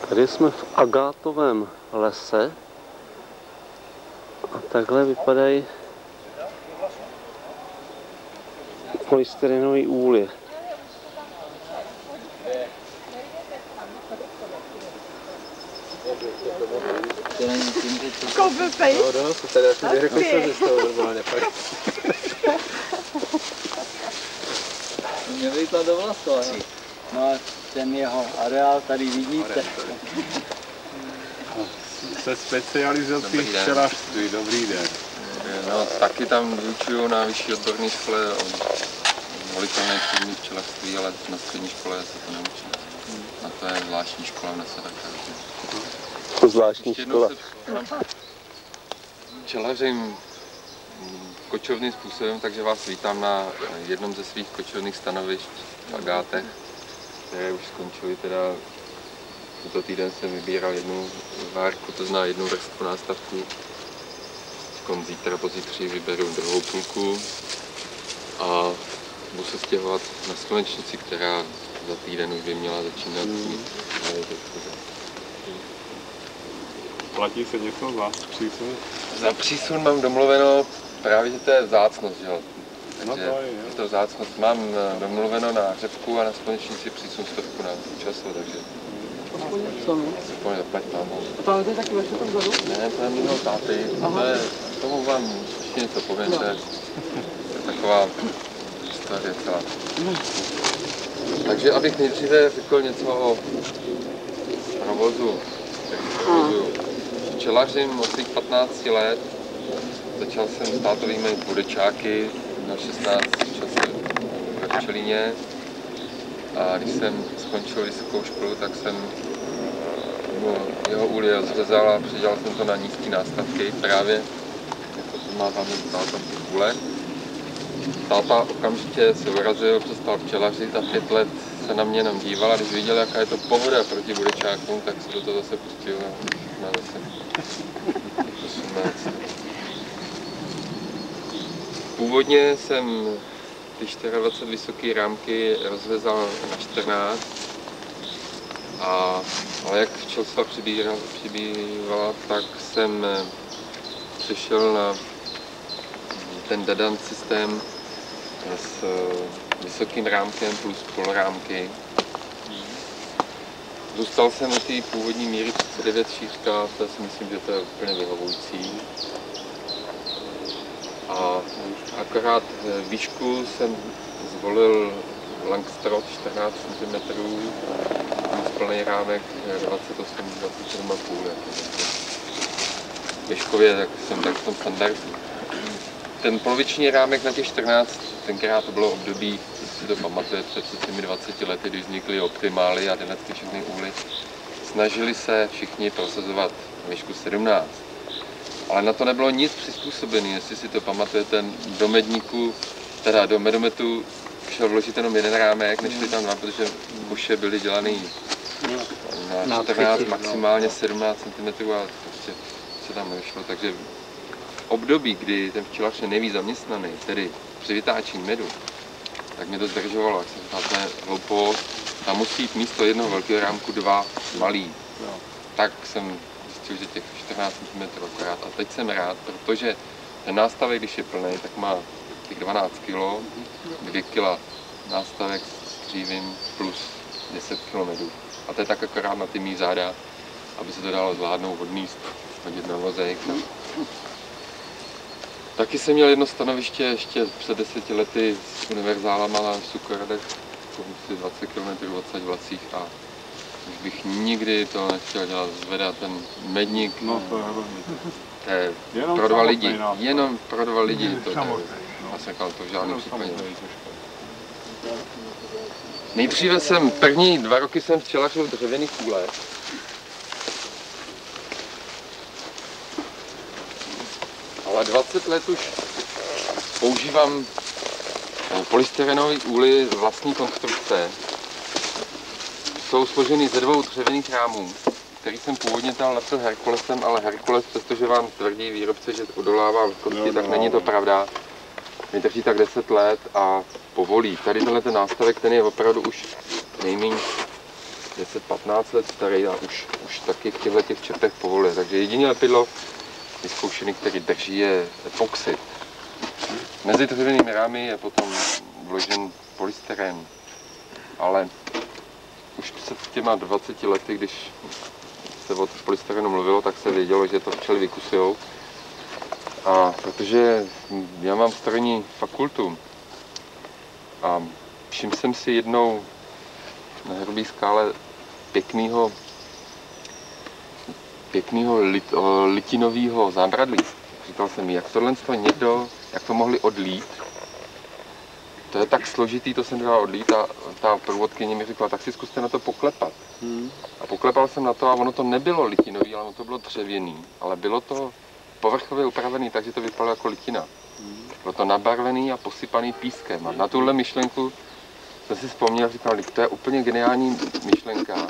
Tady jsme v agátovém lese a takhle vypadají polystyrenové úly. To tady až mi řekl, že z toho normálně fakt. Mě vyjít do vlasu, no ten jeho areál tady vidíte. Se specializací včelařství, dobrý den. No, taky tam vyučuju na vyšší odborné škole volitelné firmy včelařství, ale na střední škole se to neučím. A to je zvláštní škola v Nesedakách. To zvláštní škola. Včelařím kočovným způsobem, takže vás vítám na jednom ze svých kočovných stanovišť v Agátech, které už skončily teda. Tento týden jsem vybíral jednu várku, to znamená jednu vrstvu nástavku. Zítra pozítří vyberu druhou půlku a budu se stěhovat na Slunečnici, která za týden už by měla začínat mít. Platí se něco za přísun? Za přísun mám domluveno právě, že to je vzácnost, že jo. Takže no je to vzácnost. Mám domluveno na Hřebku a na Slunečnici přísun 100 na času, takže aspoň zapať mámou. A tohle je taky vaše tam vzadu? Ne, to je mýho táty. Tomu vám ještě něco povím, to je taková historie celá. Takže abych nejdříve řekl něco o provozu. Včelařím od svých 15 let. Začal jsem s tátovými budečáky na 16 času ve Včelíně. A když jsem skončil vysokou školu, tak jsem jeho úly zřezal a přidělal jsem to na nízké nástavky právě, jako to má tam táta v úle. Táta okamžitě se urazil, přestal včelařit a 5 let se na mě jenom díval a když viděl, jaká je to pohoda proti budečákům, tak se do toho zase pustil a už má zase 18. Původně jsem ty 24 vysoké rámky rozvezal na 14, ale jak včelstva přibývala, tak jsem přešel na ten Dadant systém s vysokým rámkem plus polrámky. Zůstal jsem na té původní míry 39 šířka, to si myslím, že to je úplně vyhovující. A akorát výšku jsem zvolil Langstroth 14 cm, plný rámek 27,5. Běžkově tak jsem tak v tom standardu. Ten poloviční rámek na těch 14, tenkrát to bylo období, si to pamatujete, před těmi 20 lety, když vznikly optimály a tyhle všechny úly. Snažili se všichni prosazovat výšku 17. Ale na to nebylo nic přizpůsobené, jestli si to pamatujete, do medníku, teda do medometu šel vložit jenom jeden rámek, nešli tam dva, protože buše byly dělaný na 14, maximálně 17 cm a prostě se tam nešlo. Takže v období, kdy ten včelař je nejvíc zaměstnaný, tedy při vytáčení medu, tak mě to zdržovalo, jak jsem říkal, to je hloupost. Tam musí jít místo jednoho velkého rámku 2 malý. Tak jsem zjistil, že těch 14 cm akorát. A teď jsem rád, protože ten nástavek, když je plný, tak má těch 12 kg, 2 kg nástavek s křívím plus 10 kg medu. A to je tak akorát na ty mý záda, aby se to dalo zvládnout odníst, hodit na vozejk. Taky jsem měl jedno stanoviště ještě před 10 lety s univerzálama na Sukoradech, 20 km, 20 vlacích a už bych nikdy to nechtěl dělat, zvedat ten medník. No to je pro 2 lidi, jenom pro 2 lidi to je. Já jsem říkal, to v žádném případě. Nejdříve jsem, první 2 roky jsem včelařil v dřevěných úlech. Ale 20 let už používám polystyrenové úly vlastní konstrukce. Jsou složeny ze 2 dřevěných rámů, který jsem původně tam lepil Herkulesem, ale Herkules, přestože vám tvrdí výrobce, že odolává vlhkosti, tak není to pravda. Mi drží tak 10 let a povolí. Tady tenhle ten nástavek, ten je opravdu už nejméně 10-15 let starý a už taky v těch čepech povoluje. Takže jediné lepidlo vyzkoušený, který drží, je epoxid. Mezi dřevěnými rámy je potom vložen polystyrén, ale už před těma 20 lety, když se o polystyrénu mluvilo, tak se vědělo, že to včely vykusujou. A protože já mám strojní fakultu a všiml jsem si jednou na hrubé skále pěkného litinového zábradlí. Říkal jsem mi, jak tohle někdo, jak to mohli odlít. To je tak složitý, to jsem dal odlít a ta průvodkyně mi říkala, tak si zkuste na to poklepat. A poklepal jsem na to a ono to nebylo litinový, ale ono to bylo dřevěný. Ale bylo to povrchově upravený, takže to vypadalo jako litina. Bylo to nabarvený a posypaný pískem. A na tuhle myšlenku jsem si vzpomněl, říkal, to je úplně geniální myšlenka.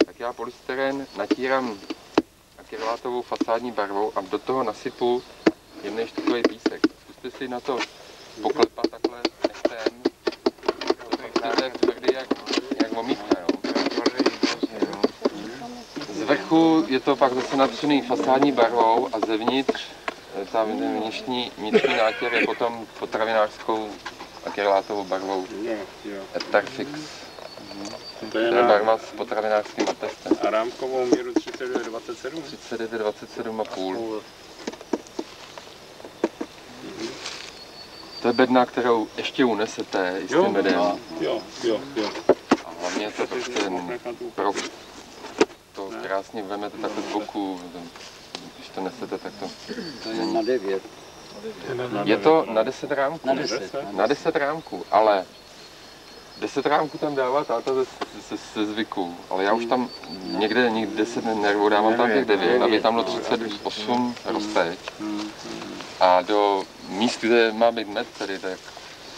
Tak já polystyrén natírám akrylátovou fasádní barvou a do toho nasypu jemný štukový písek. Zkuste si na to poklepat takhle nechtem. To je tvrdý jak omítka, jo. Z vrchu je to pak zase natřený fasádní barvou a zevnitř ta vnitřní nátěr je potom potravinářskou akrylátovou barvou Etherfix. To je barva s potravinářským atestem. A rámkovou míru 39,27? 39,27,5. To je bedna, kterou ještě unesete i s tím bedem. Jo. A hlavně to prostě to krásně vemete takhle z boku. Když to nesete, tak to... To je na 9. Je to na 10 rámků. Na 10. Na 10 rámků, ale 10 rámků tam dává táta ze zvyku, ale já už tam někde 10 nervů dávám tam těch 9, aby tam do 38 rozpeč. A do míst, kde má být med, tedy tak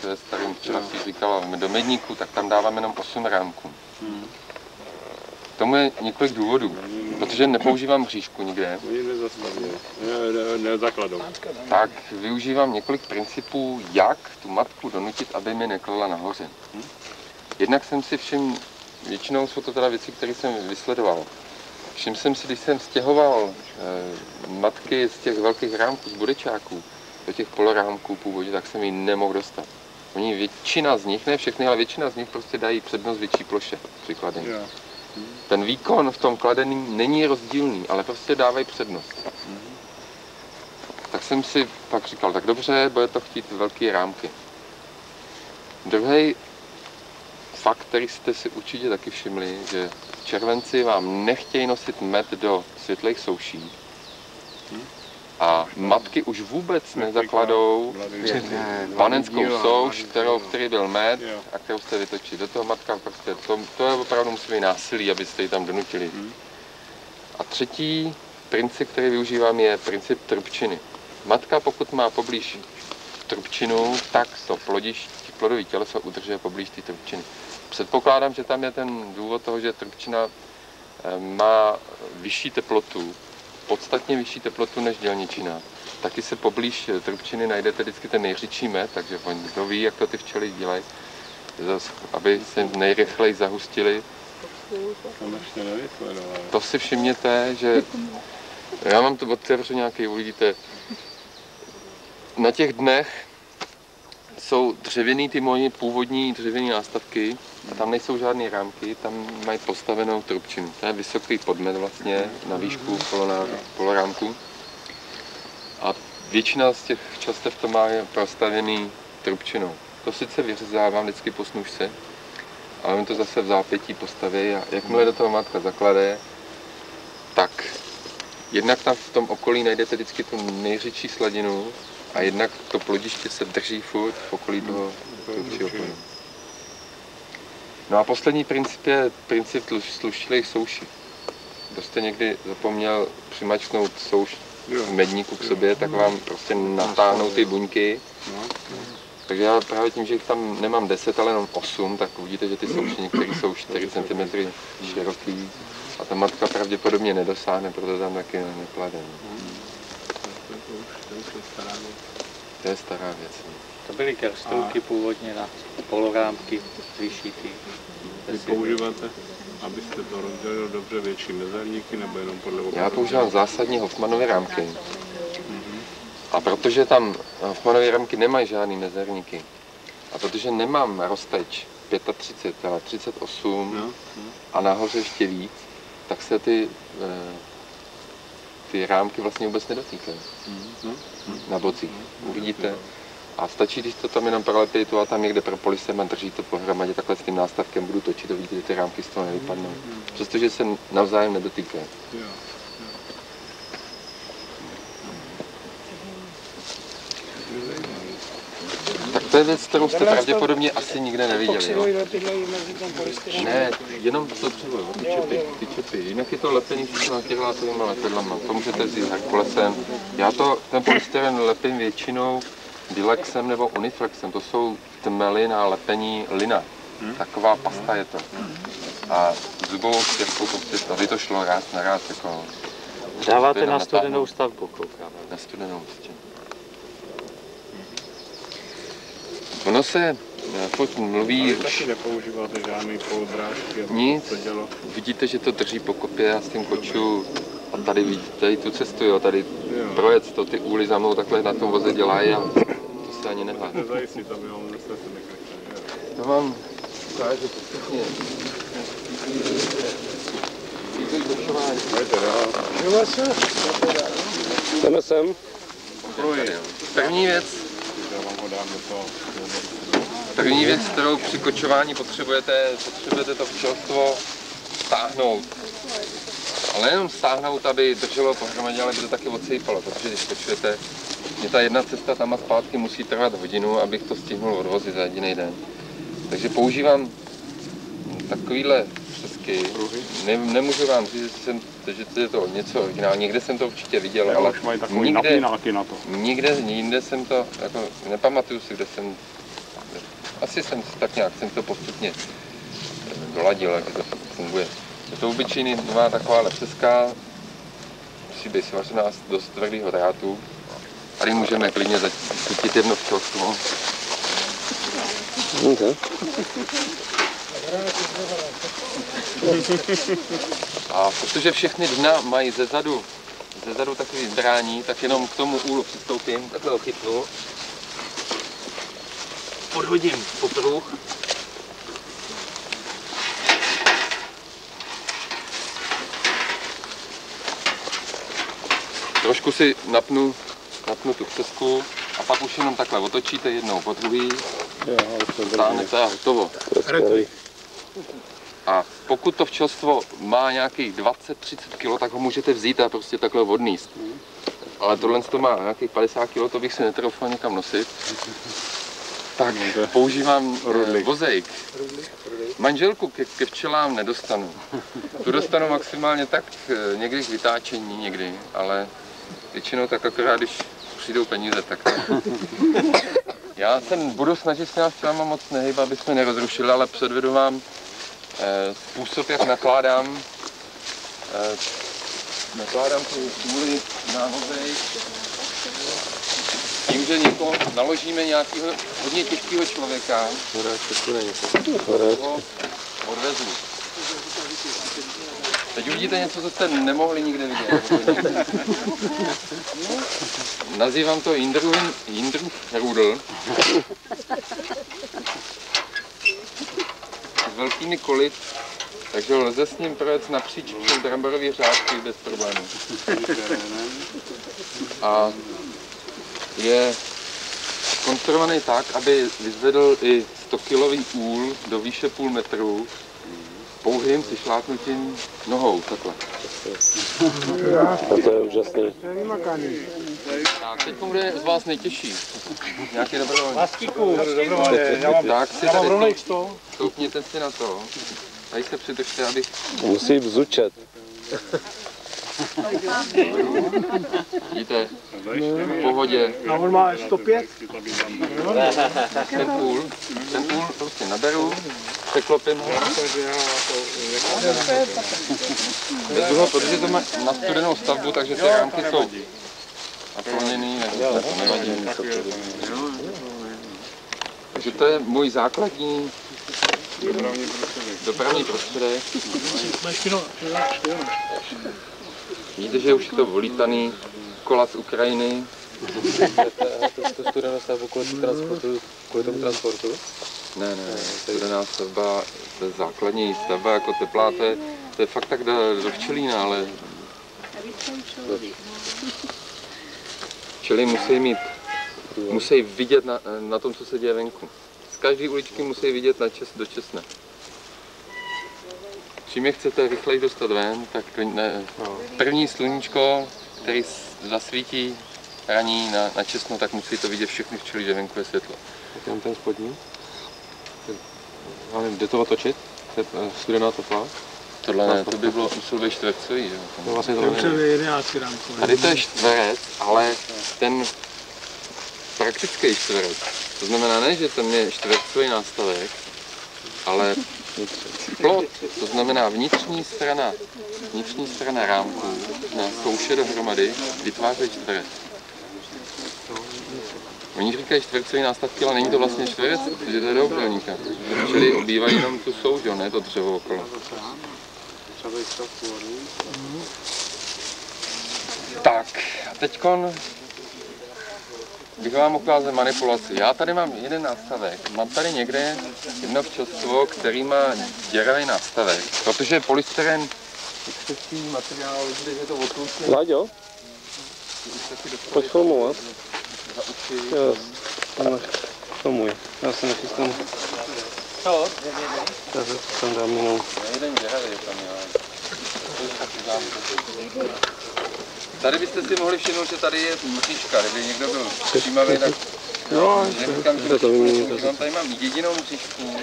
to je starým včera si říkala, do medníku, tak tam dáváme jenom 8 rámků. K tomu je několik důvodů, protože nepoužívám mřížku nikde. Oni nezakladou. Tak využívám několik principů, jak tu matku donutit, aby mi nekladla nahoře. Jednak jsem si všiml, většinou jsou to teda věci, které jsem vysledoval. Všiml jsem si, když jsem stěhoval matky z těch velkých rámků, z budečáků, do těch polorámků původně, tak jsem ji nemohl dostat. Oni většina z nich, ne všechny, ale většina z nich prostě dají přednost větší ploše při kladení. Ten výkon v tom kladení není rozdílný, ale prostě dávají přednost. Tak jsem si pak říkal, tak dobře, bude to chtít velké rámky. Druhý fakt, který jste si určitě taky všimli, že červenci vám nechtějí nosit med do světlých souší. A matky už vůbec nezakladou panenskou souš, v který byl med a kterou jste vytočili. Do toho matka prostě, to je opravdu musí být násilí, abyste ji tam donutili. A třetí princip, který využívám, je princip trubčiny. Matka, pokud má poblíž trubčinu, tak to plodové těleso udržuje poblíž té trubčiny. Předpokládám, že tam je ten důvod toho, že trubčina má vyšší teplotu, podstatně vyšší teplotu než dělničina. Taky se poblíž trubčiny najdete vždycky ten nejřidší med, takže kdo ví, jak to ty včely dělají, aby se nejrychleji zahustili. To si všimněte, že já mám to otevřu nějaký, uvidíte, na těch dnech jsou dřevěný ty moje původní dřevěné nástavky, tam nejsou žádné rámky, tam mají postavenou trubčinu. To je vysoký podmet vlastně na výšku polorámku. A většina z těch častev to má prostavený trubčinou. To sice vyřezávám vždycky po snůžce, ale on to zase v zápětí postaví a jakmile do toho matka zaklade, tak jednak tam v tom okolí najdete vždycky tu nejřidší sladinu, a jednak to plodiště se drží furt v okolí toho trubčího plnu. No a poslední princip je princip sluštilých souší. Kdo jste někdy zapomněl přimačknout souš v medníku k sobě, tak vám prostě natáhnou ty buňky. Takže já právě tím, že jich tam nemám 10, ale jenom 8, tak uvidíte, že ty souši některé jsou 4 cm široký a ta matka pravděpodobně nedosáhne, proto tam taky neklade. To je stará věc. To byly kerstovky původně na polorámky vyšitý. Vy používáte, abyste to rozdělil dobře, větší mezerníky, nebo jenom podle obrazu? Já používám zásadní Hoffmanovy rámky. A protože tam Hoffmanovy rámky nemají žádný mezerníky, a protože nemám rozteč 35, ale 38 a nahoře ještě víc, tak se ty rámky vlastně vůbec nedotýkají na bocích. Uvidíte. A stačí, když to tam jenom prolepí tu a tam někde propolisem a drží to pohromadě takhle s tím nástavkem, budu točit a vidíte, že ty rámky z toho nevypadnou. Přestože se navzájem nedotýkají. Tak to je věc, kterou jste pravděpodobně asi nikde neviděli. Jo? Ne, jenom to potřebuju, ty čepy. Jinak je to lepení s antilátovými lepidlama. To můžete vzít Herkulesem. Já ten polystyren lepím většinou Dilexem nebo Uniflexem. To jsou tmely na lepení lina. Taková pasta je to. A zubovou stěrkou prostě, aby to šlo ráz na ráz. Jako, Dáváte na studenou stavbu, koukám. Na studenou prostě. Ono se furt mluví... Taky nepoužíváte žádný polodrážky? Nic. Vidíte, že to drží po kopě a s tím koču. A tady vidíte tady tu cestu, jo, tady projet to, ty úly za mnou takhle na tom voze dělají a to se ani nehlá. Nezajistit, aby vám zase nekrychli. To vám ukážu postupně. Jdeme sem. První věc, kterou při kočování potřebujete to včelstvo stáhnout. Ale jenom stáhnout, aby drželo pohromadě, ale by to taky odsejpalo, protože když kočujete, mě ta jedna cesta tam a zpátky musí trvat hodinu, abych to stihnul odvozit za jediný den. Takže používám takovýhle přesky. Nemůžu vám říct, že je to něco originální. Někde jsem to určitě viděl, ale už mají takový napínáky na to. Nikde jinde jsem to, jako nepamatuju si, kde jsem, asi jsem tak nějak jsem to postupně doladil, jak to funguje. Je to obyčejná taková přeska, musí být svařená z dost tvrdého drátu. Tady můžeme klidně chytit jedno včelstvo. A protože všechny dna mají ze zadu takový zdrání, tak jenom k tomu úlu přistoupím, takhle ho chytnu, podhodím popruh. Trošku si napnu tu přesku a pak už jenom takhle otočíte jednou po druhý, stáhnete a hotovo. A pokud to včelstvo má nějakých 20-30 kg, tak ho můžete vzít a prostě takhle odníst. Ale tohle to má nějakých 50 kg, to bych si netroufal někam nosit. Tak používám vozejk. Manželku ke včelám nedostanu. Tu dostanu maximálně tak někdy k vytáčení, někdy, ale většinou tak akorát, když přijdou peníze, tak já se budu snažit s těma včelama moc nehýbat, aby jsme nerozrušili, ale předvedu vám způsob, jak nakládám tu úly na vozejk. Tím, že někoho naložíme nějakého hodně těžkého člověka, ho odvezu. Teď uvidíte něco, co jste nemohli nikde vidět. Nazývám to Indrrudl. S velkými koly, takže lze s ním projet napříč všem bramborový řádky bez problémů. A je konstruovaný tak, aby vyzvedl i 100-kilový úl do výše půl metru pouhým přišlápnutím nohou, takhle. A to je úžasné. Tak, teď bude z vás nejtěžší. Nějaký dobrovolník. Vlastíku, Tak si tady stoupněte si na to. Tady se přidržte, abych... Musí vzučet. Vidíte, v pohodě. A on má 105? Ten půl prostě naberu, překlopím ho. Vezu ho, protože to má na studenou stavbu, takže ty rámky jsou nakloněný, nebo to nevadí. Takže to je můj základní dopravní prostředek. Vidíte, že už je to volítaný kola z Ukrajiny. Tu studenou stavbu kvůli tomu transportu? Ne, studená stavba, to je základní stavba jako teplá, to je fakt tak do včelína, ale včely musí vidět na tom, co se děje venku. Z každé uličky musí vidět do Česna. Čím je chcete rychleji dostat ven, tak první sluníčko, který zasvítí raní na Česno, tak musí to vidět všechny včely, že venku je světlo. Tam ten spodní? Ale jde to otočit? Studená teplá? Tohle ne, to by muselo být čtvercový, že? No, vlastně to Tady to je čtverec, ale ten praktický čtverec. To znamená ne, že tam je čtvercový nástavek, ale plot, to znamená vnitřní strana rámku na souše dohromady vytváří čtverec. Oni říkají čtvercový nástavky, ale není to vlastně čtverec, protože to je do obdélníka. Čili obývají jenom tu souš, ne to dřevo okolo. Tak, a teďkon bych vám ukázal manipulaci. Já tady mám jeden nástavek. Mám tady někde jedno včelstvo, který má děravý nástavek. Protože polystyren je materiál, že je to otlustný. Láďo, pojď filmovat. Filmuj, já se nechystám. Co? Já se tam dám jinou. Jeden děravý tam, jo. Tady byste si mohli všimnout, že tady je mřížka. Kdyby někdo byl všímavý, tak neříkám, že to vymění. tady mám jedinou mřížku.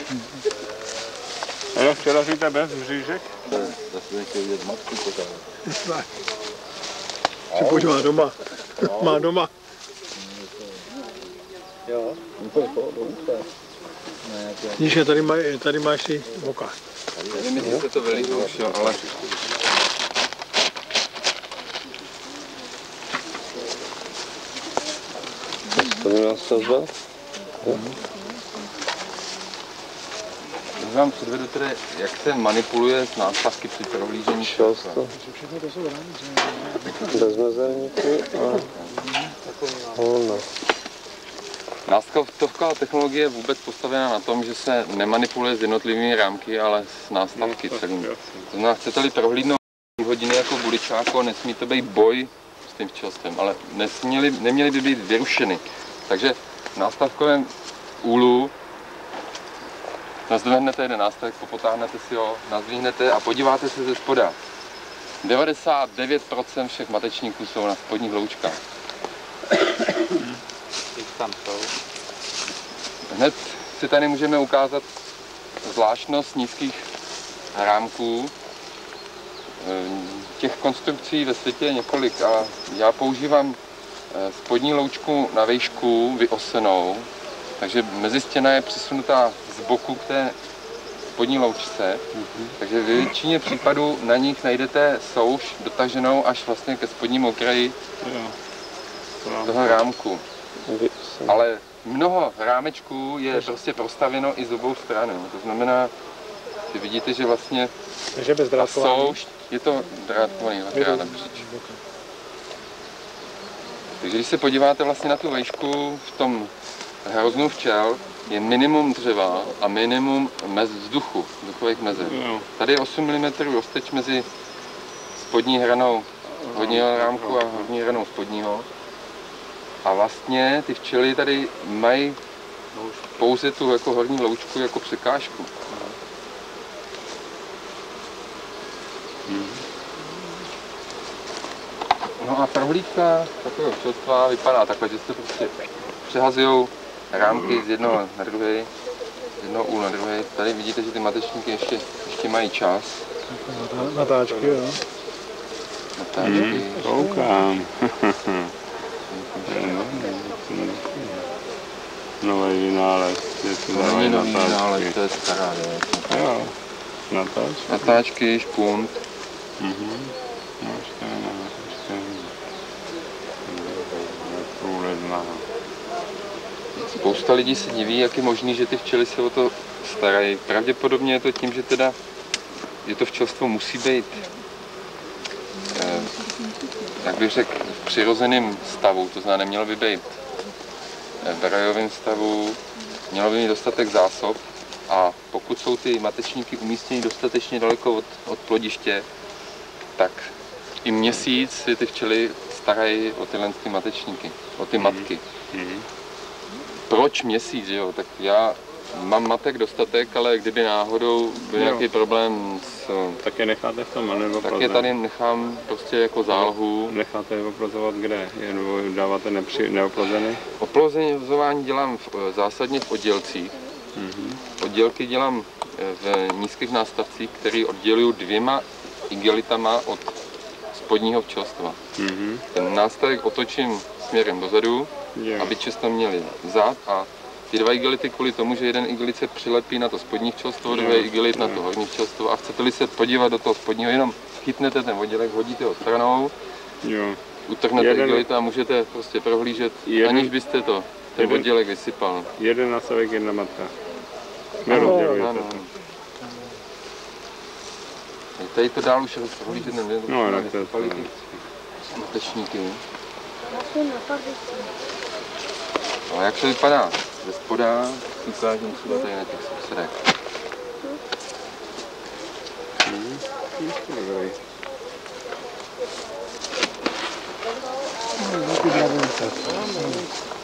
A jak přelažíte bez mřížek? Zase nechci vidět matku pořád. Pojď, má doma. Má doma. Jo. Níž, tady máš si voka. Nevím, jestli se to vylíhlo už, jo, ale... To je nás stavba. Já vám předvedu tedy, jak se manipuluje s nástavky při prohlížení Šelsto. Bez mezerníky a holna. Nástavková technologie je vůbec postavená na tom, že se nemanipuluje s jednotlivými rámky, ale s nástavky celými. To znamená, chcete-li prohlídnout hodiny jako buličáko, nesmí to být boj s tím včelstvem, ale neměly by být vyrušeny. Takže v nástavkovém úlu nazdvihnete jeden nástavek, popotáhnete si ho, nazdvihnete a podíváte se ze spoda. 99% všech matečníků jsou na spodních loučkách. Hned si tady můžeme ukázat zvláštnost nízkých rámků. Těch konstrukcí ve světě je několik a já používám spodní loučku na výšku vyosenou, takže mezistěna je přisunutá z boku k té spodní loučce, takže v většině případů na nich najdete souš dotaženou až vlastně ke spodnímu okraji toho rámku. Ale mnoho rámečků je prostě prostavěno i z obou stran. To znamená, že vidíte, že vlastně souš je to drátkovaný dvakrát napříč. Takže když se podíváte vlastně na tu vejšku v tom hroznu včel, je minimum dřeva a minimum vzduchových mezer. Tady je 8 mm rozteč mezi spodní hranou horního rámku a horní hranou spodního. A vlastně ty včely tady mají pouze tu jako horní loučku jako překážku. No a prohlídka takového včelstva vypadá takhle, že se prostě přehazují rámky z jednoho na druhý, z jednoho úlu na druhý. Tady vidíte, že ty matečníky ještě mají čas. Natáčky, jo. Natáčky. Koukám. Nový vynález. To není nový vynález, to je stará věc. Jo, natáčky. Natáčky, špunt. Aha. Spousta lidí se diví, jak je možný, že ty včely se o to starají. Pravděpodobně je to tím, že teda že to včelstvo musí být, jak bych řekl, v přirozeném stavu, to znamená, nemělo by být v rajovém stavu, mělo by mít dostatek zásob a pokud jsou ty matečníky umístěny dostatečně daleko od plodiště, tak i měsíc si ty včely starají o tyhle ty matečníky, o ty matky. Proč měsíc, jo? Tak já mám matek dostatek, ale kdyby náhodou byl nějaký problém s... Tak je necháte v tom, nebo tak je tady nechám prostě jako zálohu. Necháte je oplozovat kde? Jen dáváte neoplozený? Oplozování dělám zásadně v oddělcích. Oddělky dělám v nízkých nástavcích, které oddělují 2 igelitama od spodního včelstva. Ten nástavek otočím směrem dozadu, aby často měli zad a ty 2 igelity kvůli tomu, že jeden igelit se přilepí na to spodní včelstvo, druhý igelit na to horní včelstvo a chcete-li se podívat do toho spodního, jenom chytnete ten oddělek, hodíte ho stranou, utrhnete igelita a můžete prostě prohlížet, aniž byste ten oddělek vysypal. Jeden nástavek, jedna matka. Nerozdělujete to. Tady to dál už prohlížet nevím. No, tak to je matečníky. Ale jak to vypadá ze spoda, ukážem třeba tady na těch sousedech.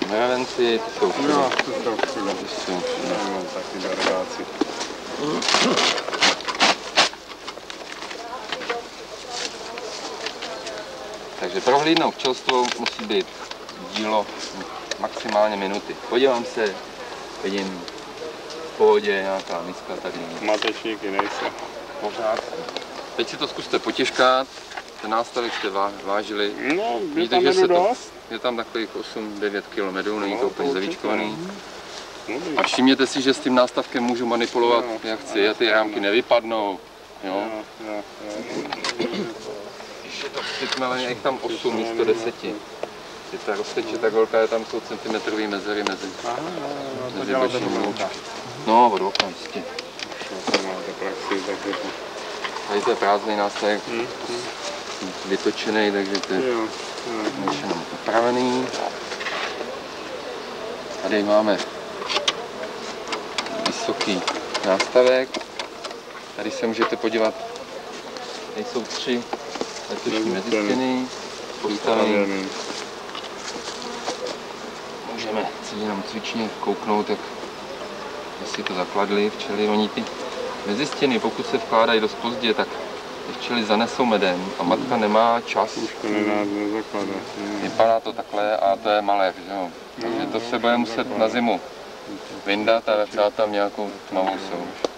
Mravenci, ty jsou všude. No, to jsou všude. Mám taky darováci. Takže prohlídnout včelstvo musí být dílo maximálně minuty. Podívám se, vidím v pohodě nějaká miska tady. Matečníky nejsou. Pořád. Teď si to zkuste potěžkat, ten nástavek jste vážili. No, vidíte, že se to, je tam takových 8-9 km, není to úplně zavíčkovaný. A všimněte si, že s tím nástavkem můžu manipulovat, jak chci, a ty rámky nevypadnou. Jo? Když je to přitmeleně, je tam 8 místo 10. Je ta rozteče tak velká, je tam jsou centimetrový mezery mezi bočními. No, od oka jistě. Tady to je prázdný nástavek, vytočený, takže to je jenom upravený. Tady máme vysoký nástavek. Tady se můžete podívat, tady jsou 3 letošní mezistěny, postavený. Můžeme si jenom cvičně kouknout, jak jestli to zakladli včely. Oni ty mezistěny, pokud se vkládají dost pozdě, tak ty včely zanesou medem a matka nemá čas. Už to nezakladá. Vypadá to takhle a to je malér, že jo? Takže to se bude muset na zimu vyndat a dát tam nějakou tmavou souš.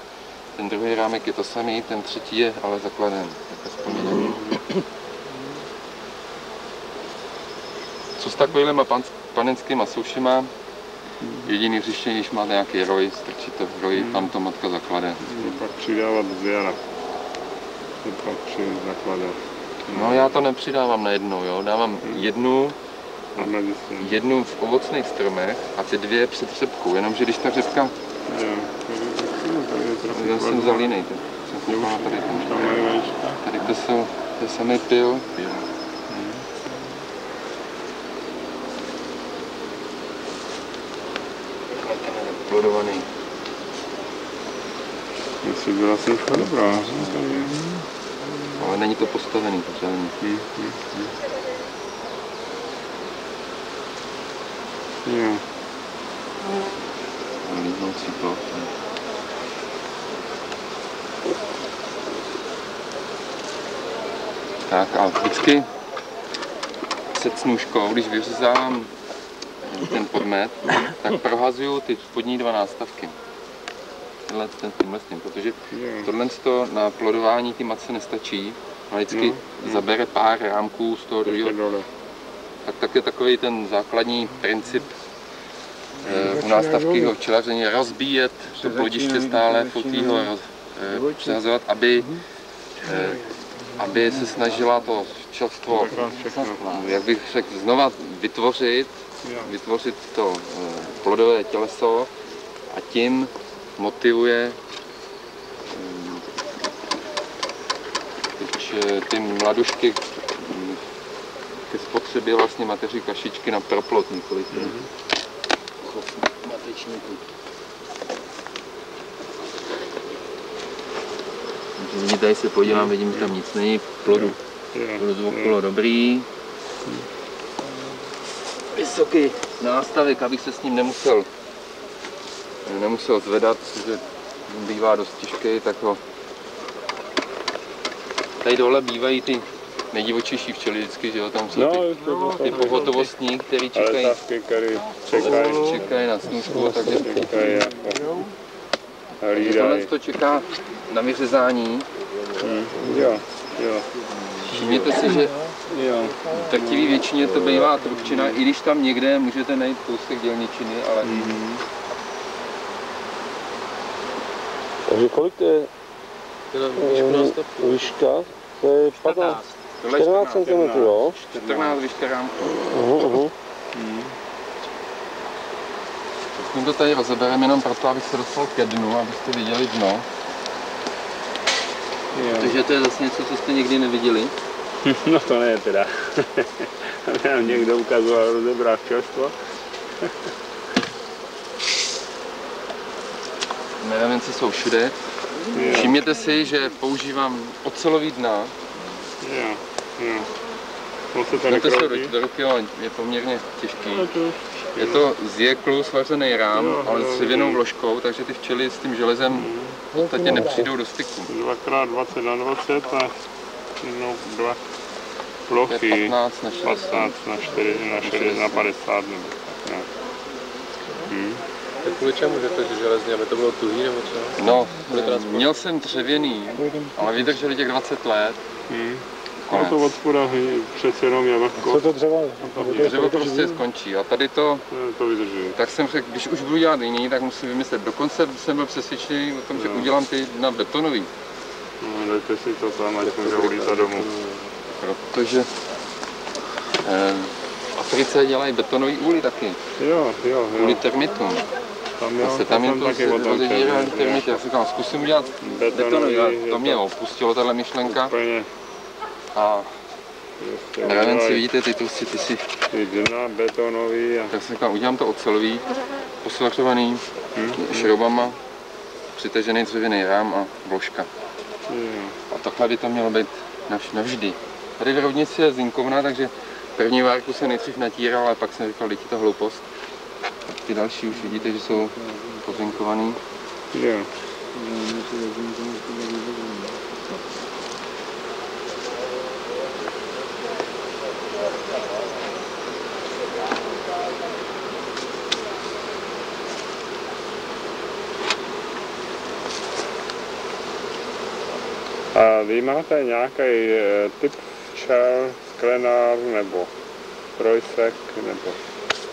Ten druhý rámek je to samý, ten třetí je ale zakladen. Co s takovýhlema panenskýma soušima? Jediný řešení, když máte nějaký roj, strčíte v roji, tam to matka zaklade. Pak přidávat z jara. Pak zaklade. No já to nepřidávám na jednou, jo? Dávám jednu v ovocných stromech a ty 2 před řepkou, jenomže když ta řepka... Já jsem vzal jiný, jsem koukal tady ten. Tady to je samý pil. Plodovaný. Jestli byla služka dobrá. Ale není to postavený pořádně. Jo. Líznoucí ploch. Tak a vždycky před snůžkou, když vyřezávám ten podmet, tak prohazuju ty spodní 2 nástavky. Tímhle s tím, protože tohle na plodování ty matce nestačí. A vždycky zabere pár rámků z toho druhého. Tak je takový ten základní princip u nástavkého včelaření, rozbíjet to plodiště stále, potýho přehazovat, aby se snažila to včelstvo, jak bych řekl, znova vytvořit vytvořit to plodové těleso a tím motivuje ty mladušky ke spotřebě vlastně mateří kašičky na proplod několik matečníků. Vidíte, tady se podívám, vidím, že tam nic není, plodu okolo dobrý. Vysoký nástavek, abych se s ním nemusel zvedat, protože bývá dost těžký, tak ho... Tady dole bývají ty nejdivočejší včely vždycky, že jo, tam jsou ty pohotovostní, který čekají na snůžku, takže tohle to čeká na vyřezání. Všimněte si, že v drtivé většině to bývá trubčina, i když tam někde můžete najít kousek dělničiny, ale... Takže kolik to je výška? To je 15, 14 cm, jo? 14 výška rámku. My to tady rozebereme jenom proto, abych se dostal ke dnu, abyste viděli dno. Takže to je zase něco, co jste nikdy neviděli. No to ne teda. Nám někdo ukazoval rozebrat včelstvo. Meramence jsou všude. Všimněte si, že používám ocelový dna. To se tady no to jsou do ruky, je poměrně těžký. Je to z jeklu svařený rám, ale s dřevěnou vložkou, takže ty včely s tím železem v podstatě nepřijdou do styku. 2x20 na 20 a jednou dva plochy. 15 na 60. 15 na 4 na 60 na 50 nebo tak. Tak kvůli čemu, že to je železný, aby to bylo tuhý nebo co? No, měl jsem dřevěný, ale vydrželi těch 20 let. No to od spoda přece jenom je vlhko. Co to dřevo? Dřevo prostě skončí a tady to vydrží. Tak jsem řekl, když už budu dělat jiný, tak musím vymyslet. Dokonce jsem byl přesvědčený o tom, že udělám ty na betonový. No, dejte si to tam, ať může ulítat domů. Protože v Africe dělají betonový úly taky. Jo. Úly termitům. Tam je to rozezírání termity. Já si říkám, zkusím udělat betonový, to mě opustilo tahle myšlenka. A mravenci, vidíte, ty si dna betonový. Tak jsem říkal, udělám to ocelový, posvařovaný šroubama, přitažený dřevěný rám a vložka. A takhle by to mělo být navždy. Tady v rovnici je zinkovna, takže první várku se nejdřív natíral, ale pak jsem říkal, že je to hloupost. Ty další už vidíte, že jsou pozinkovaný. A vy máte nějaký typ včel, sklenár nebo trojsek nebo?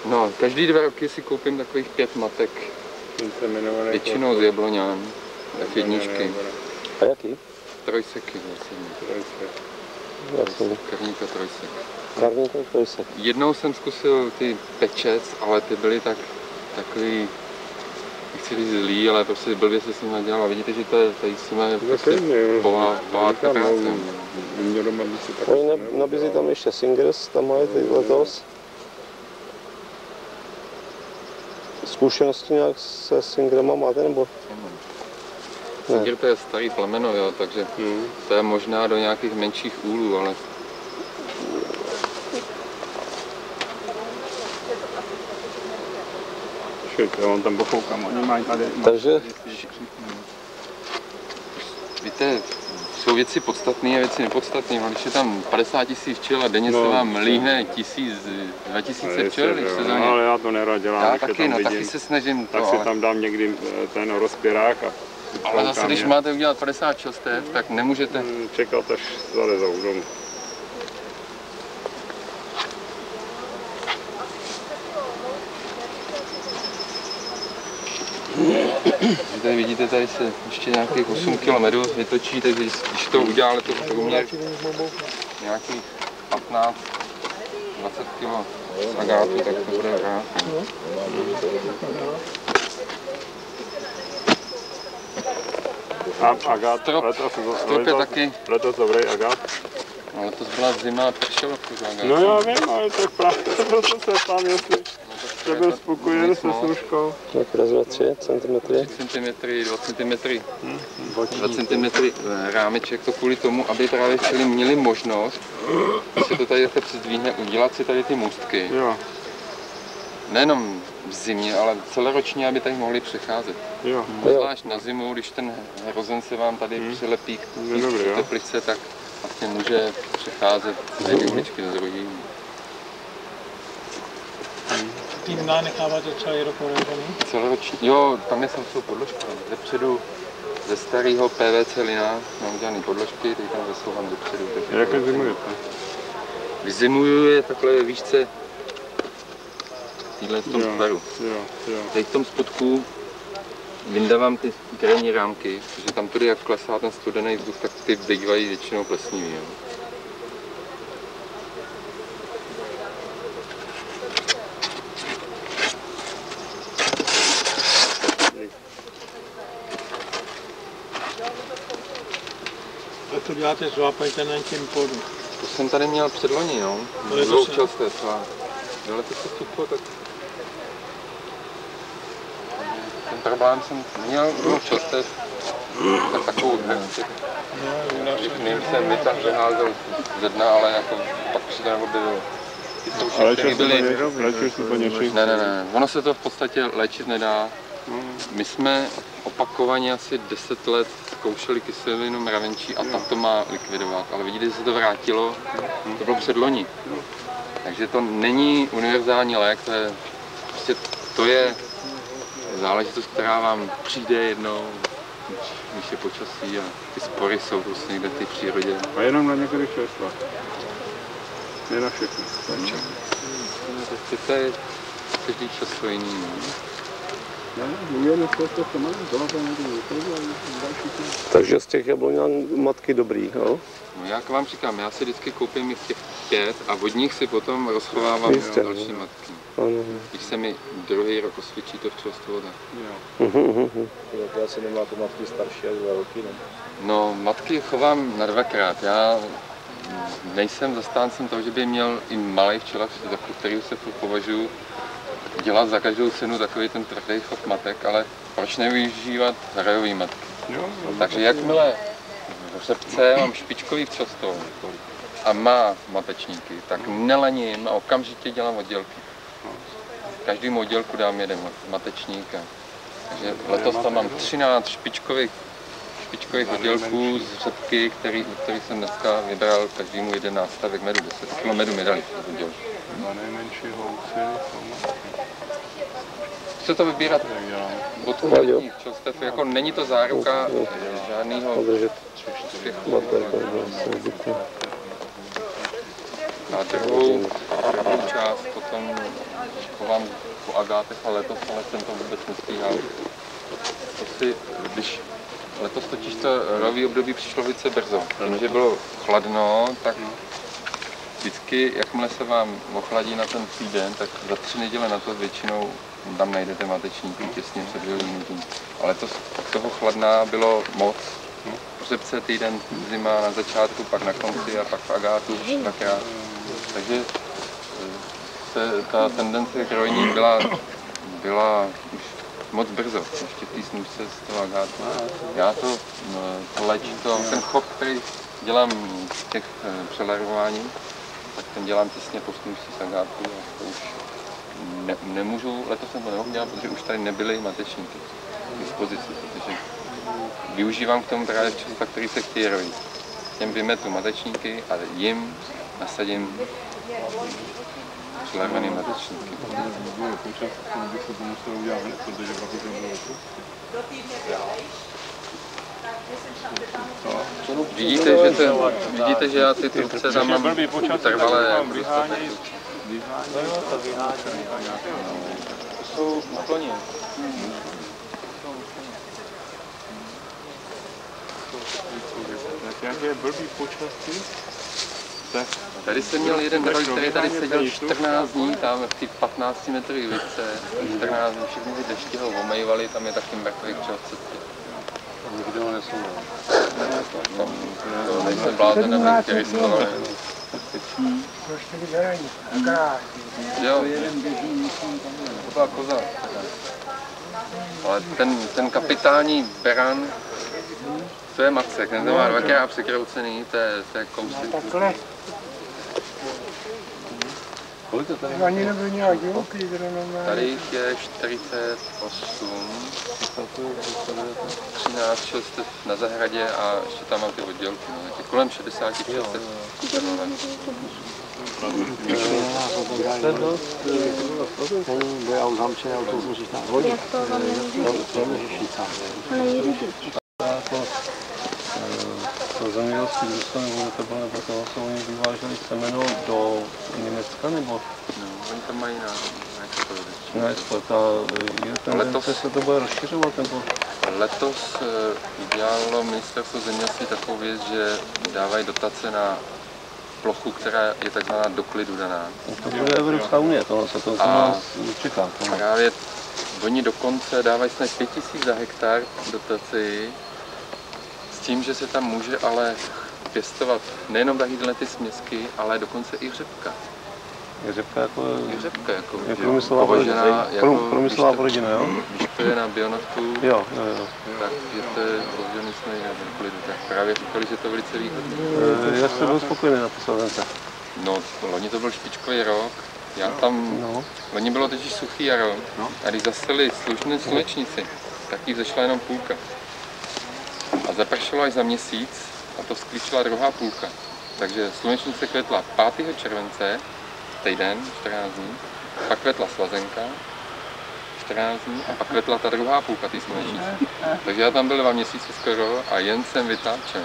No, každý 2 roky si koupím takových 5 matek. Většinou z jabloňán, F1. A jaký? Trojseky vlastně. Karníka trojsek. Karníka trojsek. Jednou jsem zkusil ty pečec, ale ty byly takový, nechci říct zlý, ale prostě blbě se s nimi dělala. Vidíte, že tady jsme prostě pohádka práce. Oni nabízí tam ještě Singers, tam mají ty letos. Zkušenosti nějak se Singrama máte, nebo? Singer to je starý plemeno, jo, takže to je možná do nějakých menších úlů, ale... On tam pofoukám, oni mají tady... Takže... Víte, jsou věci podstatné a věci nepodstatné, ale když je tam 50 000 včel a denně se vám líhne 1000, 2000 včel, když se za ně... ale já to nerad dělám, já taky, no, taky se snažím to, tak si tam dám někdy ten rozpěrák a... Ale zase, když máte udělat 50 čelstev, tak nemůžete... čekat, až zalezou domů. Tady vidíte, tady se ještě nějakých 8 km vytočí, takže když to uděláte to průměr nějakých 15 20 kg z agátu, tak to bude rád. A agát, Strop je taky. letos dobrý agát. No, letos byla zima a pršelo furt agát. No já vím, ale tak právě proto se ptám, jestli jste byl spokojen se služkou. Jak rozvrh 3 cm. 3 cm, 2 cm, 2 cm rámeček, to kvůli tomu, aby právě včely měli možnost, když se to tady takhle přezdvíhne, udělat si tady ty můstky. Jo, Nejenom v zimě, ale celoročně, aby tady mohli přecházet. jo. Zvlášť na zimu, když ten hrozen se vám tady přilepí k dobrý, jo. tepličce, tak vlastně může přecházet z jedné uličky do druhé. Tím necháváte celý rok otevřený? Celoročně, jo, tam jsou podložky. Zepředu ze starého PVC lina mám udělané podložky, teď tam zasouvám dopředu. Jak je zimujete? Vyzimuju je takhle ve výšce v tom tvaru. Jo. Teď v tom spodku vyndávám ty krajní rámky, protože tam tudy, jak klesá ten studený vzduch, tak ty bývají většinou plesnivý. Jo. A to děláte s vápajtenantím půdu. To jsem tady měl předloni, no. Ale to Dvou se- čelstev. Ale to se vtiplo, tak... Ten problém jsem měl dvou čelstev, tak takovou hranici. Všechny jsem vytáhl, vyházel ze dna, ale jako pak se to neobjevilo. Ty souši, Ale které léčíš to něčím? Ne. Ono se to v podstatě léčit nedá. My jsme opakovaně asi 10 let zkoušeli kyselinu mravenčí a ta to má likvidovat, ale vidíte, že se to vrátilo, to bylo předloni. Takže to není univerzální lék, to je záležitost, která vám přijde jednou, když je počasí a ty spory jsou prostě někde v té přírodě. A jenom na některých čerstvách. Ne na všechny. To je každý čas to jiný. Takže z těch jabloňán matky dobrý, jo? No, jak vám říkám, já si vždycky koupím jich těch 5 a od nich si potom rozchovávám Jistě, další matky. Ano. Když se mi druhý rok osvědčí to včelstvo, tak. To asi nemáte matky starší jak 2 roky, ne? No, matky chovám na 2krát. Já nejsem zastáncem toho, že by měl i malý včelař, za kterého se považuji, dělat za každou cenu takový ten tvrdý chov matek, ale proč nevyužívat hrajový matky? Takže jakmile v řepce mám špičkový včelstvo a má matečníky, tak nelením a okamžitě dělám oddělky. Každému oddělku dám jeden matečník. Takže letos tam mám 13 špičkových oddělků z řepky, který jsem dneska vybral každému jeden nástavek medu, 10 kg medu mi dali z oddělku. Na nejmenší housy jsou matky. Chce to vybírat od kvalitních včelstev, jako není to záruka žádného úspěchu. A druhou část potom chovám po agátech a letos, ale jsem to vůbec nestíhal. Letos totiž to rový období přišlo velice brzo. Protože bylo chladno, tak vždycky, jakmile se vám ochladí na ten týden, tak za 3 neděle na to většinou tam najdete matečníky těsně před vyhodnutím. Ale to toho chladná bylo moc. V řepce týden zima na začátku, pak na konci a pak v agátu 2krát. Takže ta tendence k rojení byla už moc brzo, ještě v té snůžce z toho agátu. Já to léčím, ten chov, který dělám z těch přelarvování, tak ten dělám těsně po snůžce z agátu a to už nemůžu, letos jsem to nemohl dělat, protože už tady nebyly matečníky k dispozici, protože využívám k tomu právě včelstva, který se chtějí rojit. Těm vymetu matečníky a jim nasadím přilévaný matečníky. Vidíte, že já ty trubce tam mám trvalé. To jsou skloně. Jak je blbý počasí, Tady jsem měl jeden heroj, který tady seděl 14 dní, tam v těch 15 metrů ivice. 14 dní, všechny ty deště ho omejvaly, tam je taky mrtvý čas cesty. Nikdo ho nesoudal. To nejsem blázen, nevím, který jsem to nevím. Jo, to byla koza. Ale ten kapitální beran, to je Macek, ten má dvakrát překroucený, to je kousek. Kolik to tady? Ani nebyl nějak divoký, Tady jich je 48, 13 šelstev na zahradě a ještě tam mám ty oddělky, no, tak je kolem 60 šelstev. Bo já už zamčený autobus, že tam hodí. Jak to vám ale jezdí. To zemědělství družstvo nebo to bylo, nebo to jsou oni vyváželi semeno do Německa, nebo? No, oni tam mají na export. Na export, a je tendence se to bude rozšiřovat, nebo? Letos udělalo ministerstvo zemědělství takovou věc, že dávají dotace na plochu, která je takzvaná do klidu daná. To bude Evropská unie, to nás čeká. Právě oni dokonce dávají snad 5 000 za hektar dotaci, s tím, že se tam může ale pěstovat nejenom tadyhle ty směsky, ale dokonce i řepka. Je řepka jako... Je řepka jako průmyslová rodina, jo? Když to je na bionaftu, jo. tak je to rozdělený jsme na klidu. Tak právě říkali, že to je velice výhodné. Já jsem byl spokojený na té Slovence. No, loni to byl špičkový rok. Já tam, loni bylo totiž suchý jaro a když zaseli slušnou slunečnici, tak jí vzešla jenom půlka. A zapršelo až za měsíc a to sklíčila druhá půlka. Takže slunečnice kvetla 5. července, týden, 14 dní, pak kvetla slazenka, 14 dní a pak kvetla ta druhá půlka té slunečnice. Takže já tam byl 2 měsíce skoro a jen jsem vytáčel.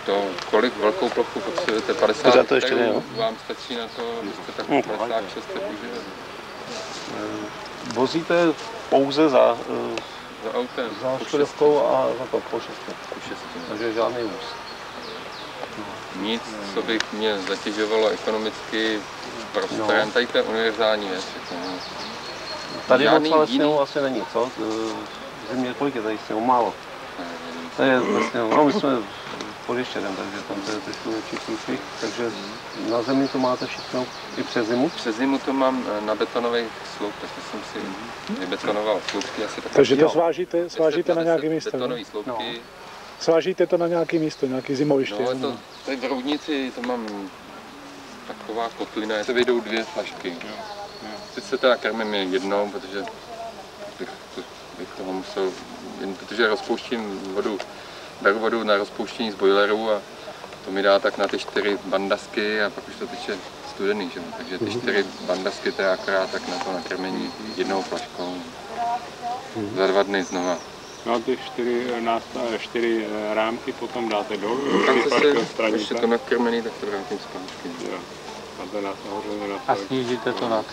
To kolik velkou plochu potřebujete? 50 hektarů vám stačí na to, abyste tak 56 užili. Vozíte pouze za autem, za škodovkou a za to po šestě. Takže žádný vůz. Nic, co by mě zatěžovalo ekonomicky prostorem, tady to je univerzální věc. Tady moc ale sněhu asi není, co? Zimě kolik je tady sněhu? Málo. To je sněhu, no my jsme pod Ještědem, takže tam to je trošku větší průšvih, takže na zemi to máte všechno i přes zimu? Přes zimu to mám na betonových sloupech, to jsem si vybetonoval sloupky asi takové. Takže to svážíte na nějaké místo? Betonové sloupky. Svážíte to na nějaké místo, nějaké zimoviště? No, tady v Roudnici to mám taková kotlina, se vyjdou 2 flašky. Sice teda krmím je jednou, protože bych toho musel, protože rozpouštím vodu, beru vodu na rozpouštění z boileru a to mi dá tak na ty 4 bandasky a pak už to teče studený, že? Takže ty 4 bandasky to je akorát tak na to nakrmení jednou flaškou. Za 2 dny znova. No a ty 4 rámky potom dáte dolů? Tam se ještě to nakrmený, tak to vrátím zpátky. A snížíte to na?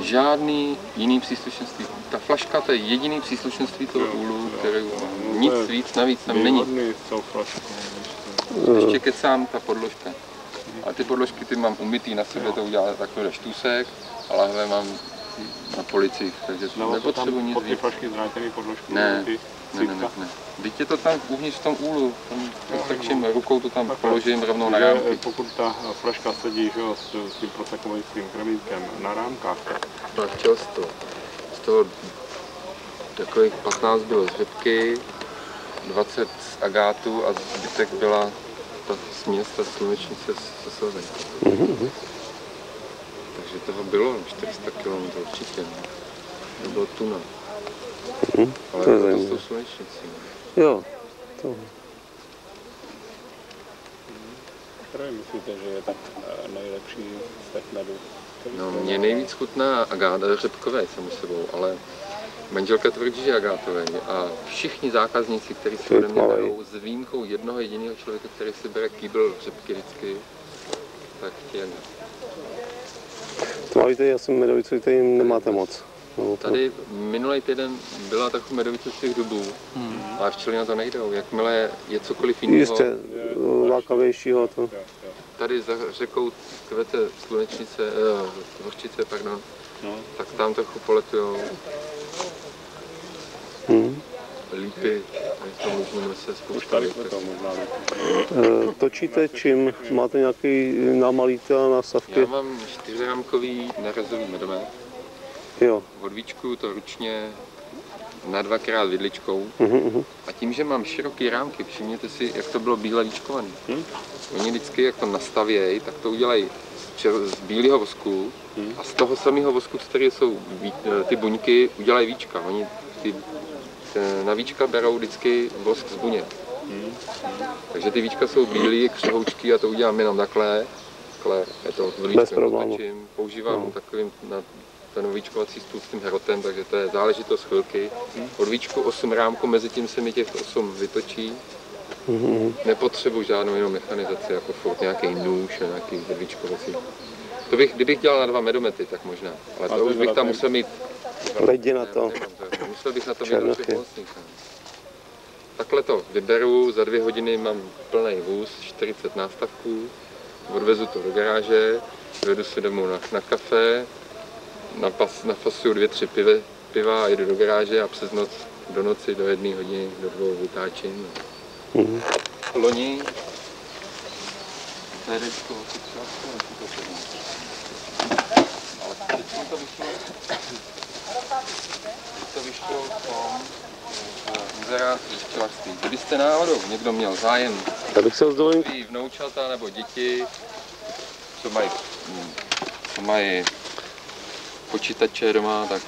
Žádný jiný příslušenství. Ta flaška to je jediný příslušenství toho úlu, který nic víc navíc tam není. Ještě kecám ta podložka. A ty podložky ty mám umytý na sebe, to udělá takový štůsek a lahve mám na policích, takže nepotřebuji nic víc. Ne. Vždyť je to tam uvnitř v tom úlu, tam strčím rukou, to tam položím rovnou na rámky. Pokud ta flaška sedí s tím prosakovajícím krmítkem na rámkách, tak často. Z toho takových 15 bylo z řepky, 20 z agátu a zbytek byla ta směs, ta slunečnice se slazenkou. Takže toho bylo 400 km určitě. To bylo tuna. Ale to je s tou slunečnicí. Jo. To. Které myslíte, že je tak nejlepší z těch medů? No, mě nejvíc chutná řepkové samo sebou, ale manželka tvrdí, že agátové. A všichni zákazníci, kteří si ode mě berou, s výjimkou jednoho jediného člověka, který si bere kýbl řepky vždycky, tak chtějí. To máte, já jsem medovicu, tady nemáte moc. No, Tady minulý týden byla taková medovice z těch dubů, ale včely na to nejdou. Jakmile je cokoliv jiného, jistě, lákavějšího to. tady za řekou kvete slunečnice, hořčice, pardon, tak tam trochu poletujou. Lípy, to možná se spousta lípy. Točíte čím? Máte nějaký namalítel, násavky? Já mám 4rámkový narazový medomet. Jo. Od víčku to ručně na 2x vidličkou. A tím, že mám široký rámky, všimněte si, jak to bylo bíle víčkované. Oni vždycky, jak to nastavějí, tak to udělají z bílého vosku a z toho samého vosku, z kterého jsou ty buňky, udělají víčka. Oni na víčka berou vždycky vosk z buněk. Takže ty víčka jsou bílé, křehoučky a to udělám jenom takhle. Je to bez problému. Používám takovým na ten víčkovací stůl s tím hrotem, takže to je záležitost chvilky. Od víčku 8 rámků, mezi tím se mi těch 8 vytočí. Nepotřebuji žádnou jinou mechanizaci, jako furt nějaký nůž a nějaký víčkovací. To bych, kdybych dělal na 2 medomety, tak možná. Ale to už bych tam musel mít lidi na to. Musel bych na to mít další pomocník. Takhle to vyberu, za 2 hodiny mám plný vůz, 40 nástavků, odvezu to do garáže, vedu se domů na kafe, nafasuju 2-3 piva a jedu do garáže a přes noc do noci do 1 hodiny, do 2 vytáčím. Loni TDčko, ale to vyšlo v tom inzerátu včelařství. Kdybyste náhodou někdo měl zájem, Abych se dovolil. svý vnoučata nebo děti, co mají počítače doma, tak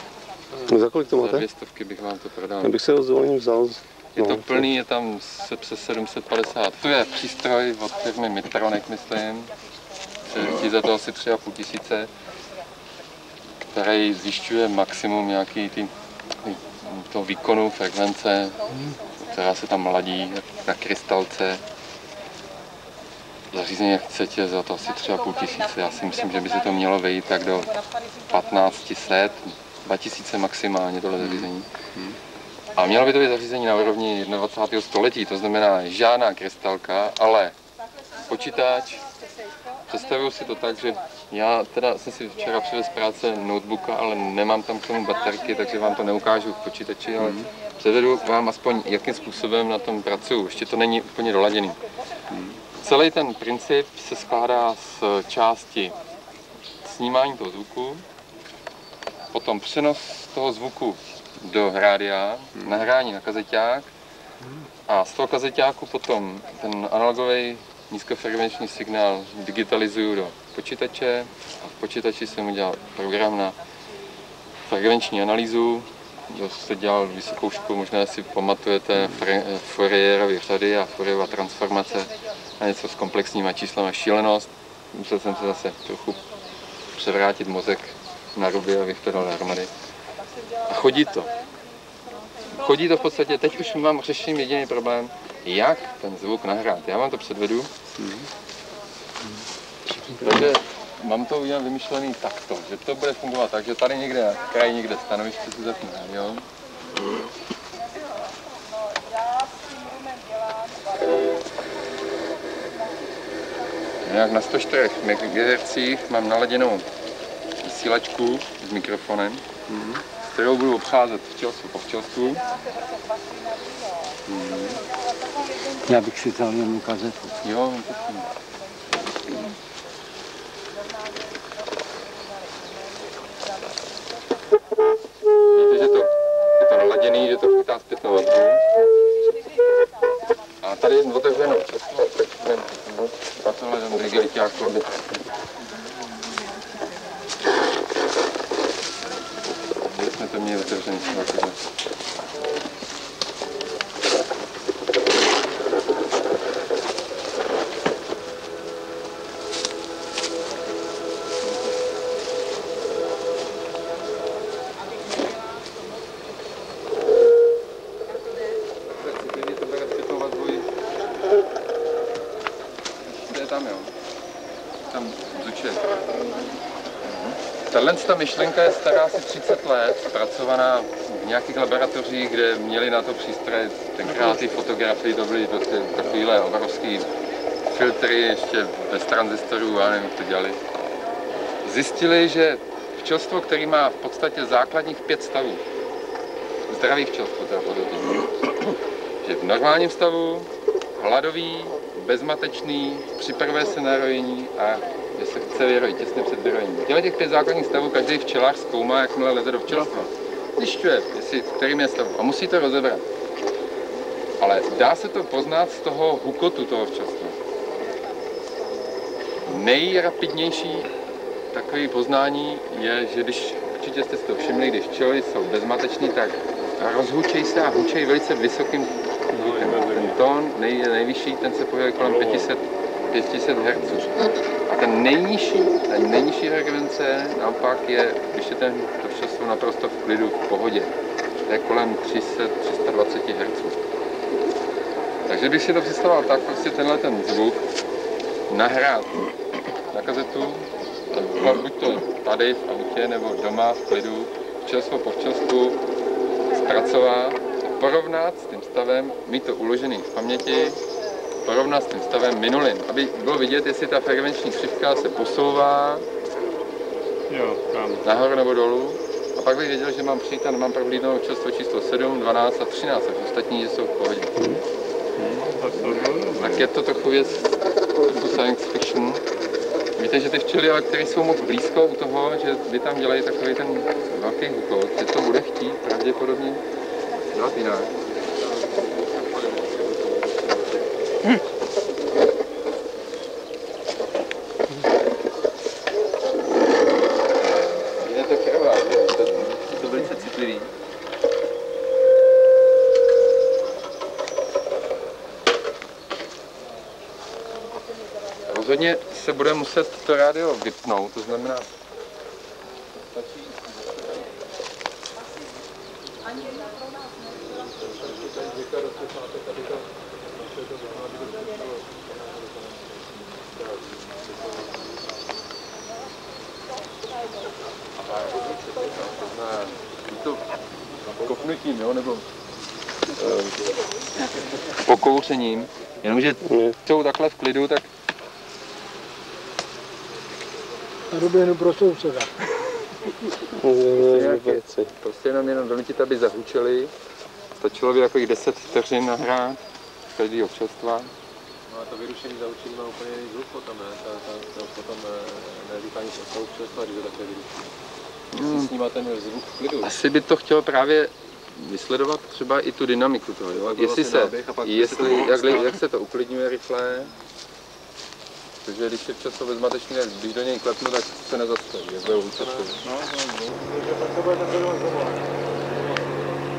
Za kolik to za máte? 200 bych vám to prodal. Abych se s dovolením vzal. Je to plný, je tam přes 750. To je přístroj od firmy Mitronek, myslím. Ti za to asi 3,5 tisíce, který zjišťuje maximum nějaký toho výkonu, frekvence, která se tam ladí na krystalce. Zařízení, jak chcete, za to asi 3,5 tisíce. Já si myslím, že by se to mělo vejít tak do 1500, 2000 maximálně tohle zařízení. A mělo by to být zařízení na úrovni 21. století, to znamená žádná krystalka, ale počítač. Představuju si to tak, že já teda jsem si včera přivez z práce notebooka, ale nemám tam k tomu baterky, takže vám to neukážu v počítači, ale předvedu vám aspoň, jakým způsobem na tom pracuju. Ještě to není úplně doladěný. Celý ten princip se skládá z části snímání toho zvuku, potom přenos toho zvuku do rádia, nahrání na kazeťák a z toho kazeťáku potom ten analogový nízkofrekvenční signál digitalizuju do počítače a v počítači jsem udělal program na frekvenční analýzu. Kdo jste dělal vysokou školu, možná si pamatujete Fourierovy řady a Fourierova transformace a něco s komplexníma číslama šílenost. Musel jsem se zase trochu převrátit mozek na ruby, abych to dal dohromady. A chodí to. Chodí to v podstatě, teď už mám řeším jediný problém, jak ten zvuk nahrát. Já vám to předvedu. Takže mám to udělat vymyšlený takto, že to bude fungovat tak, že tady někde na kraji někde stanoviště se zapne, jo? Jak na 104 MHz mám naladěnou vysílačku s mikrofonem, s kterou budu obcházet včelstvu po včelstvu. Já bych si dal jednu kazetu. Jo, víte, že je to naladěný, že to chytá zpětnou vazbu. A tady je otevřenou cestu, tak na tohle dám rigeliťáku, aby jsme to měli otevřený. Tam, jo. Tam zučuje. Tato myšlenka je stará asi 30 let, zpracovaná v nějakých laboratořích, kde měli na to přístroje. Tenkrát ty fotografii to byly takovýhle obrovský filtry, ještě bez tranzistorů, a nevím, jak to dělali. Zjistili, že včelstvo, který má v podstatě základních 5 stavů, zdravý včelstvo, teda podotýkám, že v normálním stavu, hladový, bezmatečný, připravuje se na rojení a že se chce vyrojit těsně před vyrojením. Těch 5 základních stavů každý včelář zkoumá, jakmile leze do včelstva. Zjišťuje, jestli v kterým je stavu a musí to rozebrat. Ale dá se to poznat z toho hukotu toho včelstva. Nejrapidnější takové poznání je, že když, určitě jste si to všimli, když včely jsou bezmateční, tak rozhučejí se a hučejí velice vysokým zvukem. Ten tón nejvyšší, ten se pohybuje kolem 500 Hz. A ten nejnižší frekvence naopak je, když je to včelstvo naprosto v klidu, v pohodě. To je kolem 320 Hz. Takže bych si to představoval tak, prostě tenhle ten zvuk nahrát na kazetu, buď to tady v autě nebo doma v klidu, včelstvo po včelstvu zpracovat, porovnat s tím stavem, mít to uložený v paměti, porovnat s tím stavem minulým, aby bylo vidět, jestli ta frekvenční křivka se posouvá nahoru nebo dolů. A pak bych věděl, že mám přijít a nemám prohlídnout včelstvo číslo 7, 12 a 13, a ostatní, že jsou v pohodě. Tak je to trochu věc science fiction. Víte, že ty včely, ale které jsou moc blízko u toho, že vy tam dělají takový ten velký hukot, že to bude chtít pravděpodobně dělat jinak. Je to krvá, to velice citlivý. Rozhodně se bude muset to rádio vypnout, to znamená, stačí to kopnutím, jo, nebo pokouřením, jenomže jsou takhle v klidu, tak Doběhnu pro souseda. prostě jenom donutit, aby zahučeli. Stačilo by takových 10 vteřin nahrát z každého včelstva. No a to vyrušení zahučení má úplně jiný zvuk potom, ne? To potom neříká nic o toho včelstva, když to takhle vyruší. Snímá ten zvuk v klidu. Asi by to chtělo právě vysledovat třeba i tu dynamiku toho, jo? Jak se to uklidňuje rychle. Takže když je včelstvo bezmatečný, když do něj klepnu, tak se nezastaví, jak bude hučet.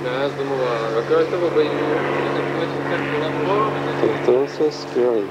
Ne, z domova. Akorát to obejdu, To je skvělý.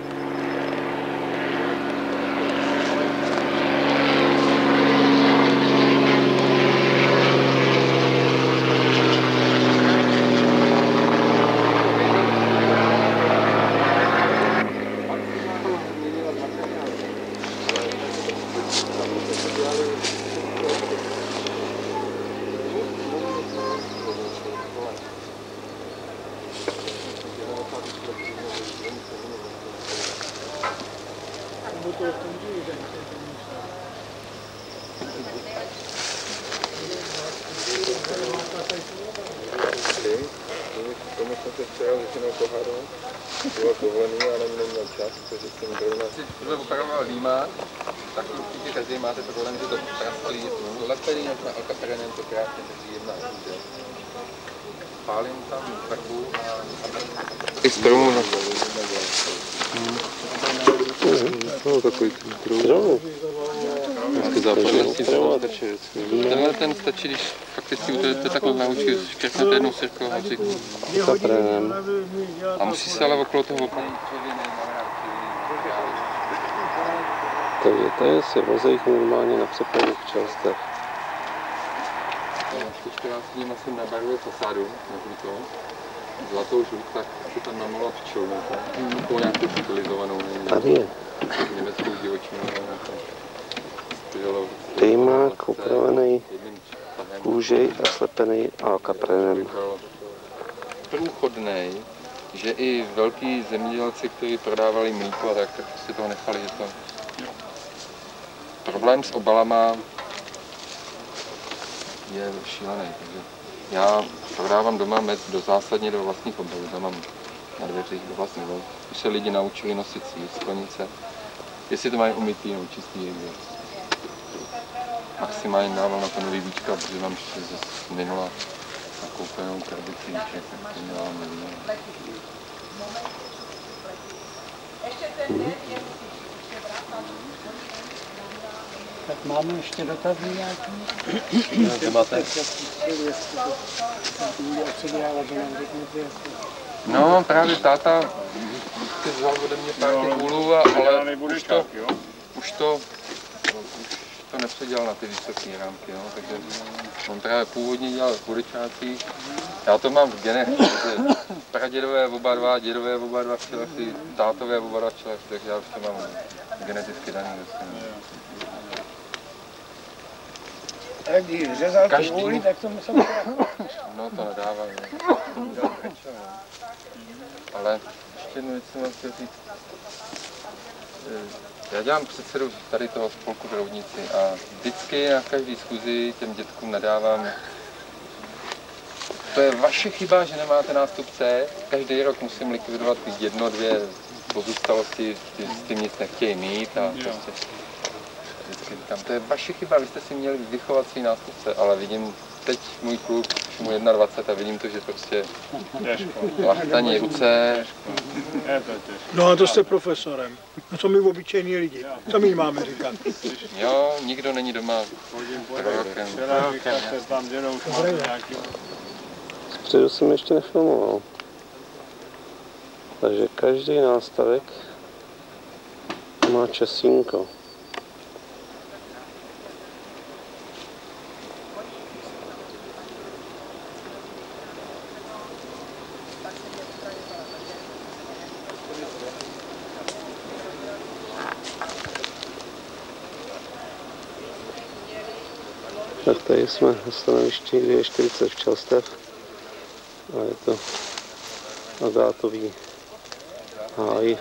Tomu jsem se včera začínal pohádal, byl dovolený, ale neměl čas, protože jsem zrovna... Když operoval dýma, tak určitě každý máte to dovolený, že to prasklí, lepený na alkaperenem, to krásně drží jedna že pálím tam farbu a... I stromu na to. No, takový trům. Tenhle ten stačí, když fakticky to takhle naučí, škrtnete jednou sirkou a hřiku. A musí se ale okolo toho opakovat. Takže tady se vozejch normálně na přepravě včelstev. Ještě 14 dní jsem nabarvil fasádu na žluto. Zlatou žlut, tak si tam namalovat pčelů. Takovou nějakou stylizovanou. Tady je. Německou divočinu. Dejmák upravený kůžej a slepený alkaprenem. Průchodnej, že i velký zemědělci, kteří prodávali mlíko, tak si toho nechali, že to... Problém s obalama je šílený, takže já prodávám doma med zásadně do vlastních obalů, tam mám na dveřích do vlastních obalů. Už se lidi naučili nosit si sklenice, jestli to mají umytý nebo čistý, je maximálně dával na to nový víčka, protože mám ještě z minula nakoupenou krabici víček, tak to dělám nevím. Tak máme ještě dotazy nějaký? No, právě táta si vzal ode mě pár těch úlů, ale už to nepředělal na ty vysoké rámky, no, takže on právě původně dělal v kuličácích. Já to mám v genech, protože pradědové oba dva, dědové oba dva včelaři, tátové oba dva včelaři, takže já už to mám geneticky daný. A když řezal ty úly, tak to musel No to nedává, ale ještě jednu věc jsem vám chtěl říct. Já dělám předsedu tady toho spolku v Roudnici a vždycky na každý schůzi těm dětkům nadávám. To je vaše chyba, že nemáte nástupce. Každý rok musím likvidovat jedno, dvě pozůstalosti, s tím nic nechtějí mít a prostě vždycky říkám, to je vaše chyba, vy jste si měli vychovat svý nástupce, ale vidím teď můj kluk, už mu 21 a vidím to, že prostě lachtaní ruce. No a to jste profesorem. A co my obyčejní lidi? Co my máme říkat? Jo, nikdo není doma rokem. Zpředu jsem ještě nefilmoval. Takže každý nástavek má časínko. Tak tady jsme na stanovišti, kde je 40 včelstev a je to agátový háj.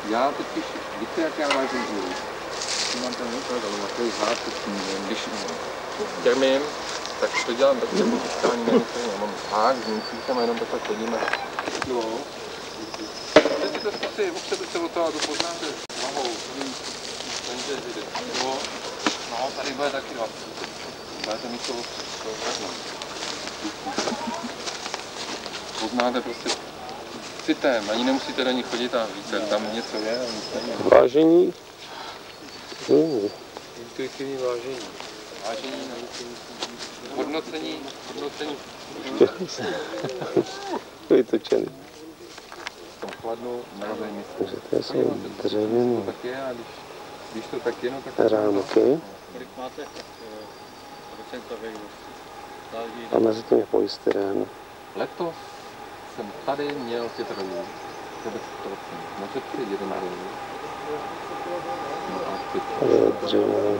Já totiž, víte, jak já vážím úly? Mám ten výklad, ale takový hád, když termín, tak to dělám takové fiskální nemusím, já mám hák s míncíkem a jenom takhle chodíme. Jo. Teď si to zkusí, opřete se o to a to poznáte hlavou. Jo. No, tady bude taky 20. Budete mít to veznout. Poznáte prostě citem, ani nemusíte do ní chodit a víte, tam něco je a nic není. Vážení. Intuitivní vážení. Vážení, hodnocení. Vytočený. V tom chladnu nalezej místo. Takže to jsou dřevěný Tak je a když to tak je, no tak... rámky. Kolik máte procentových? A mezi tím je polystyrén. Letos jsem tady měl 5 rolů. 10%. Na řepci 1 rolu. No a 5%. Dřevěný.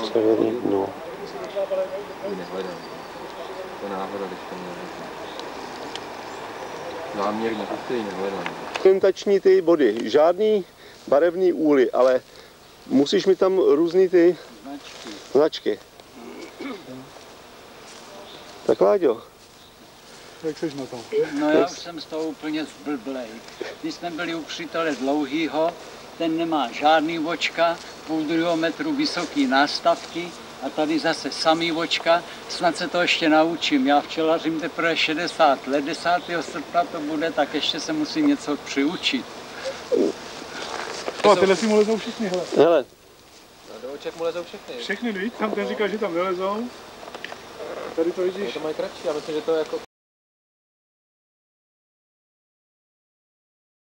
Dřevěný dno. Nehledám. To náhoda, když to měl. Záměrně, to stejně nehledám. Orientační ty body, žádný barevný úly, ale musíš mi tam různý ty značky. Tak Láďo. Jak jsi na tom? No já už jsem z toho úplně zblblej. Když jsme byli u přítele Dlouhýho, ten nemá žádný očka, 0,5 metru vysoký nástavky a tady zase samý očka, snad se to ještě naučím. Já včelařím teprve 60 let, 10. srpna to bude, tak ještě se musím něco přiučit. A tyhle si mu lezou všichni, hele. Hele. Do oček mu lezou všechny. Všechny, víš? Tam ten říká, že tam nelezou. Tady to vidíš. To mají kratší, já myslím, že to je jako